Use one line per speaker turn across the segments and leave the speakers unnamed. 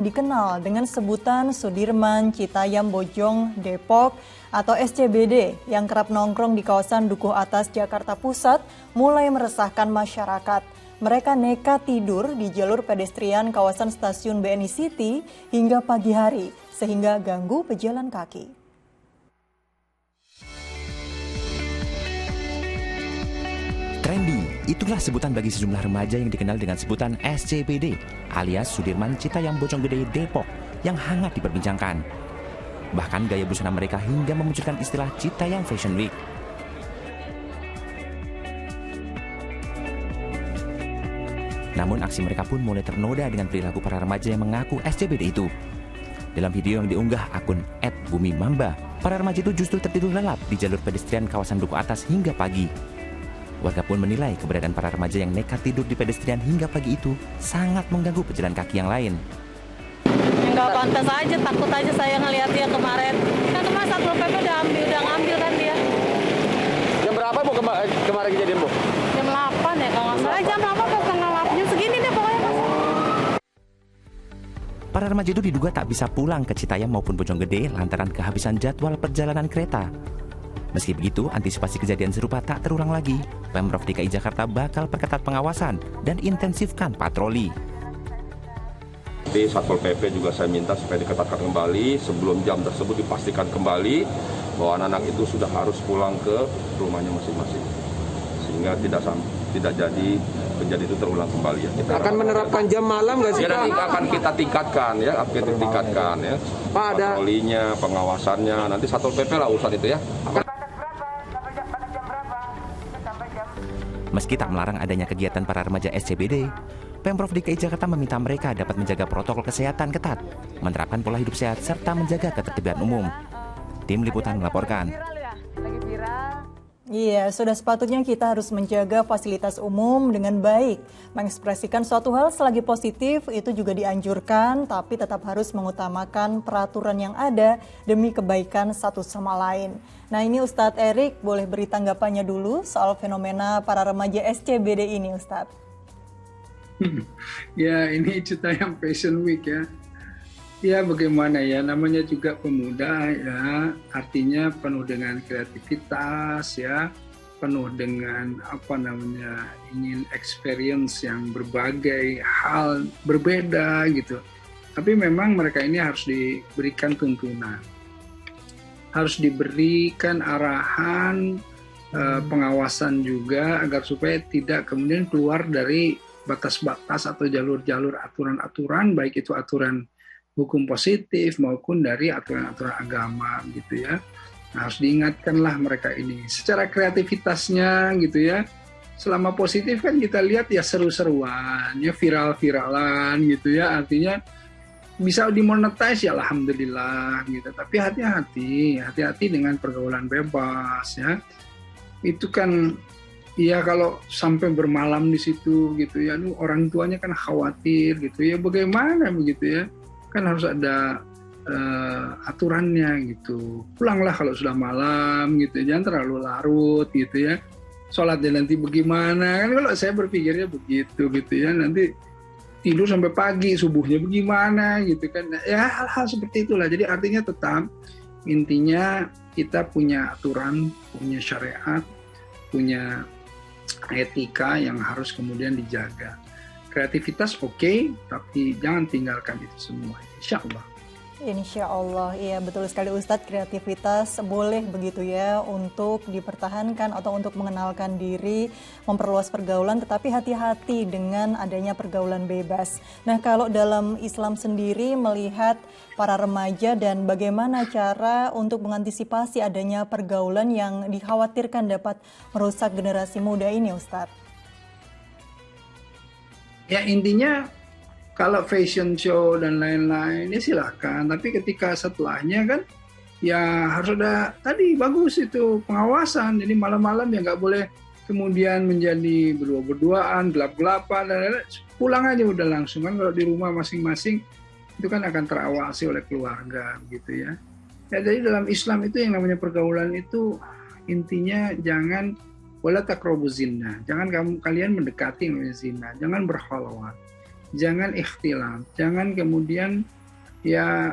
dikenal dengan sebutan Sudirman Citayam Bojong Depok atau SCBD yang kerap nongkrong di kawasan Dukuh Atas Jakarta Pusat mulai meresahkan masyarakat. Mereka nekat tidur di jalur pedestrian kawasan stasiun BNI City hingga pagi hari sehingga ganggu pejalan kaki.
Trending, itulah sebutan bagi sejumlah remaja yang dikenal dengan sebutan SCBD alias Sudirman Citayam Bojonggede Depok yang hangat diperbincangkan. Bahkan gaya busana mereka hingga memunculkan istilah Citayam Fashion Week. Namun aksi mereka pun mulai ternoda dengan perilaku para remaja yang mengaku SCBD itu. Dalam video yang diunggah akun @bumimamba, para remaja itu justru tertidur lelap di jalur pedestrian kawasan Dukuh Atas hingga pagi. Warga pun menilai keberadaan para remaja yang nekat tidur di pedestrian hingga pagi itu sangat mengganggu pejalan kaki yang lain.
Nggak pantas aja, takut aja saya ngeliat dia kemarin. Kan kemarin Satpol PP udah ngambil kan dia.
Jam berapa Bu kemarin kejadian Bu?
Jam 8 ya kalau nggak salah. Jam 8 atau setengah 8, jam segini deh pokoknya Mas.
Para remaja itu diduga tak bisa pulang ke Citayam maupun Bojonggede lantaran kehabisan jadwal perjalanan kereta. Meski begitu, antisipasi kejadian serupa tak terulang lagi. Pemprov DKI Jakarta bakal perketat pengawasan dan intensifkan patroli.
Di Satpol PP juga saya minta supaya diketatkan kembali, sebelum jam tersebut dipastikan kembali bahwa anak-anak itu sudah harus pulang ke rumahnya masing-masing. Sehingga tidak jadi kejadian itu terulang kembali ya. Kita
akan menerapkan jam malam nggak sih Pak?
Nanti akan kita tingkatkan ya,
Pak, ada
patrolinya, pengawasannya, nanti Satpol PP lah urusan itu ya.
Meski tak melarang adanya kegiatan para remaja SCBD, Pemprov DKI Jakarta meminta mereka dapat menjaga protokol kesehatan ketat, menerapkan pola hidup sehat, serta menjaga ketertiban umum. Tim Liputan melaporkan.
Iya, sudah sepatutnya kita harus menjaga fasilitas umum dengan baik. Mengekspresikan suatu hal selagi positif itu juga dianjurkan, tapi tetap harus mengutamakan peraturan yang ada demi kebaikan satu sama lain. Nah ini Ustadz Erik, boleh beri tanggapannya dulu soal fenomena para remaja SCBD ini Ustadz.
Ya ini Citayam Fashion Week ya. Ya bagaimana ya, namanya juga pemuda ya, artinya penuh dengan kreativitas ya, penuh dengan ingin experience yang berbagai hal berbeda gitu. Tapi memang mereka ini harus diberikan tuntunan, harus diberikan arahan, pengawasan juga agar supaya tidak kemudian keluar dari batas-batas atau jalur-jalur aturan-aturan, baik itu aturan hukum positif maupun dari aturan-aturan agama gitu ya. Nah, harus diingatkanlah mereka ini secara kreativitasnya gitu ya. Selama positif kan kita lihat ya seru-seruan, ya viral-viralan gitu ya. Artinya bisa dimonetize ya alhamdulillah gitu. Tapi hati-hati dengan pergaulan bebas ya. Itu kan ya kalau sampai bermalam di situ gitu ya, orang tuanya kan khawatir gitu ya. Bagaimana begitu ya? Kan harus ada aturannya gitu. Pulanglah kalau sudah malam gitu, jangan terlalu larut gitu ya. Sholatnya nanti bagaimana? Kan kalau saya berpikirnya begitu gitu ya. Nanti tidur sampai pagi, subuhnya bagaimana gitu kan. Ya hal-hal seperti itulah. Jadi artinya tetap intinya kita punya aturan, punya syariat, punya etika yang harus kemudian dijaga. Kreativitas oke, tapi jangan tinggalkan itu semua, insya Allah.
Insya Allah, iya betul sekali Ustadz, kreativitas boleh begitu ya untuk dipertahankan atau untuk mengenalkan diri, memperluas pergaulan, tetapi hati-hati dengan adanya pergaulan bebas. Nah kalau dalam Islam sendiri melihat para remaja dan bagaimana cara untuk mengantisipasi adanya pergaulan yang dikhawatirkan dapat merusak generasi muda ini Ustadz?
Ya intinya kalau fashion show dan lain-lain ya silakan, tapi ketika setelahnya kan ya harus ada tadi bagus itu pengawasan. Jadi malam-malam ya nggak boleh kemudian menjadi berdua-berduaan, gelap-gelapan dan lain-lain. Pulang aja udah langsung kan, kalau di rumah masing-masing itu kan akan terawasi oleh keluarga gitu ya. Ya jadi dalam Islam itu yang namanya pergaulan itu intinya jangan wala taqrabuz zina. Jangan kalian mendekati zina, jangan berkhalwat. jangan ikhtilaf, jangan kemudian ya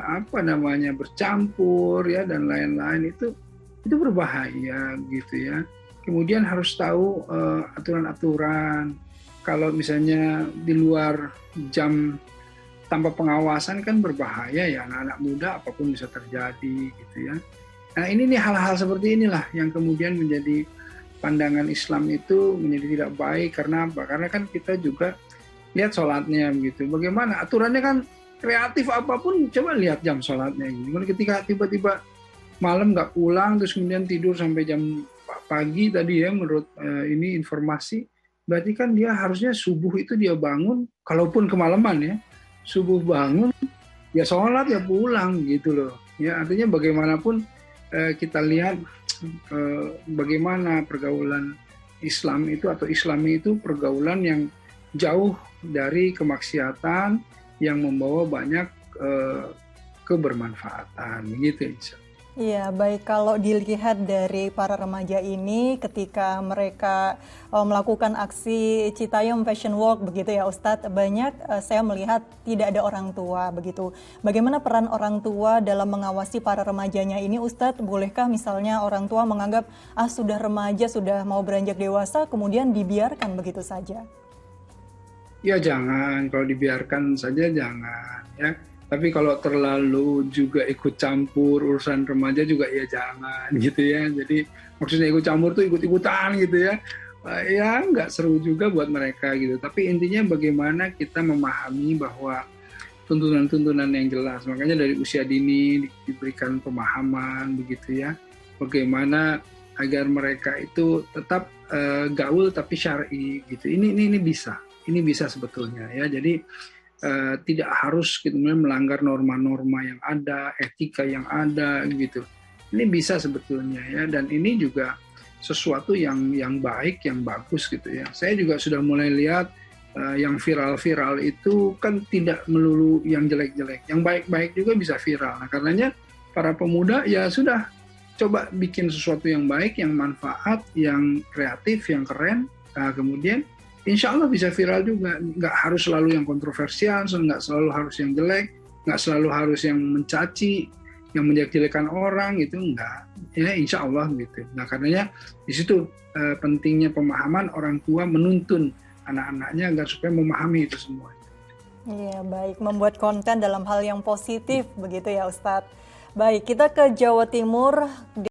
bercampur ya dan lain-lain, itu berbahaya gitu ya. Kemudian harus tahu aturan-aturan. Kalau misalnya di luar jam tanpa pengawasan kan berbahaya ya, anak-anak muda apapun bisa terjadi gitu ya. Nah ini nih hal-hal seperti inilah yang kemudian menjadi pandangan Islam itu menjadi tidak baik. Karena apa? Karena kan kita juga lihat sholatnya begitu. Bagaimana aturannya kan kreatif apapun, coba lihat jam sholatnya. Ketika tiba-tiba malam nggak pulang terus kemudian tidur sampai jam pagi tadi ya, menurut ini informasi, berarti kan dia harusnya subuh itu dia bangun, kalaupun kemalaman ya, subuh bangun ya sholat ya pulang gitu loh ya. Artinya bagaimanapun kita lihat bagaimana pergaulan Islam itu atau Islami itu pergaulan yang jauh dari kemaksiatan yang membawa banyak kebermanfaatan gitu.
Iya, baik, kalau dilihat dari para remaja ini ketika mereka melakukan aksi Citayam Fashion Walk begitu ya Ustadz, banyak saya melihat tidak ada orang tua begitu. Bagaimana peran orang tua dalam mengawasi para remajanya ini Ustadz? Bolehkah misalnya orang tua menganggap sudah remaja, sudah mau beranjak dewasa, kemudian dibiarkan begitu saja?
Ya jangan, kalau dibiarkan saja jangan ya. Tapi kalau terlalu juga ikut campur urusan remaja juga ya jangan gitu ya. Jadi maksudnya ikut campur tuh ikut-ikutan gitu ya. Ya nggak seru juga buat mereka gitu. Tapi intinya bagaimana kita memahami bahwa tuntunan-tuntunan yang jelas. Makanya dari usia dini diberikan pemahaman begitu ya. Bagaimana agar mereka itu tetap gaul tapi syar'i gitu. Ini bisa sebetulnya ya. Jadi tidak harus gitu, melanggar norma-norma yang ada, etika yang ada gitu. Ini bisa sebetulnya ya, dan ini juga sesuatu yang baik, yang bagus gitu ya. Saya juga sudah mulai lihat yang viral-viral itu kan tidak melulu yang jelek-jelek, yang baik-baik juga bisa viral. Nah, karenanya para pemuda ya sudah coba bikin sesuatu yang baik, yang manfaat, yang kreatif, yang keren. Nah, kemudian insya Allah bisa viral juga. Nggak harus selalu yang kontroversial, nggak selalu harus yang jelek, nggak selalu harus yang mencaci, yang menjelek-jelekan orang, itu enggak. Ya insya Allah gitu. Nah karenanya di situ pentingnya pemahaman orang tua menuntun anak-anaknya agar supaya memahami itu semua.
Iya, baik, membuat konten dalam hal yang positif begitu ya Ustadz. Baik, kita ke Jawa Timur.